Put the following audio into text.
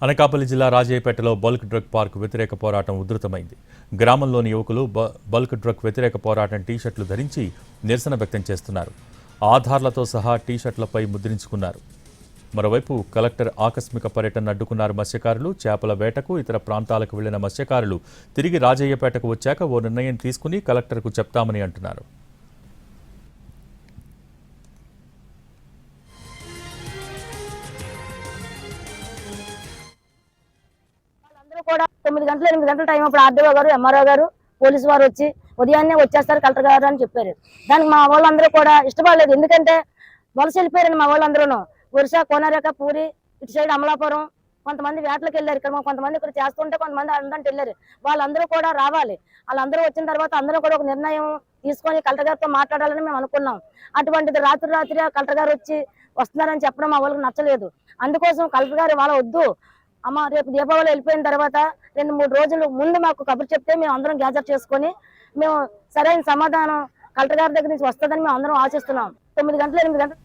అనకాపల్లి జిల్లా రాజయ్యపేటలో bulk drug park వ్యతిరేక పోరాటం ఉధృతమైంది. గ్రామంలోని యువకులు బల్క్ డ్రగ్ వ్యతిరేక పోరాటం టీషర్ట్లు ధరించి నిరసన వ్యక్తం చేస్తున్నారు. ఆధార్లతో సహా టీషర్ట్లపై ముద్రించుకున్నారు. మరోవైపు కలెక్టర్ ఆకస్మిక పర్యటన అడ్డుకున్నారు మత్స్యకారులు. చేపల వేటకు ఇతర ప్రాంతాలకు వెళ్లిన మత్స్యకారులు తిరిగి రాజయ్యపేటకు వచ్చాక ఓ నిర్ణయం తీసుకుని కలెక్టర్కు చెప్తామని అంటున్నారు. కూడా 9 గంటలు 8 గంటల టైం అప్పుడు ఆర్డీఓ గారు ఎంఆర్ఓ గారు పోలీసు వారు వచ్చి ఉదయాన్నే వచ్చేస్తారు కలెక్టర్ గారు అని చెప్పారు. దానికి మా వాళ్ళందరూ కూడా ఇష్టపడలేదు. ఎందుకంటే వలస వెళ్ళిపోయారండి మా వాళ్ళందరూ. ఒరిస, కోనరేక, పూరి, ఇటు సైడ్ అమలాపురం, కొంతమంది వేటలకు వెళ్ళారు. ఇక్కడ కొంతమంది ఇక్కడ చేస్తుంటే కొంతమంది అందంటే వెళ్ళారు. వాళ్ళందరూ కూడా రావాలి. వాళ్ళందరూ వచ్చిన తర్వాత అందరూ కూడా ఒక నిర్ణయం తీసుకొని కలెక్టర్ గారితో మాట్లాడాలని మేము అనుకున్నాం. అటువంటిది రాత్రి కలెక్టర్ గారు వచ్చి వస్తున్నారని చెప్పడం మా వాళ్ళకి నచ్చలేదు. అందుకోసం కలెక్టర్ గారు వాళ్ళ వద్దు అమ్మ, రేపు దీపావళి వెళ్ళిపోయిన తర్వాత 2-3 రోజులు ముందు మాకు కబురు చెప్తే మేము అందరం గ్యాదర్ చేసుకొని మేము సరైన సమాధానం కలెక్టర్ గారి దగ్గర నుంచి వస్తుందని మేము అందరం ఆశిస్తున్నాం. 9 గంటలు 8 గంటలు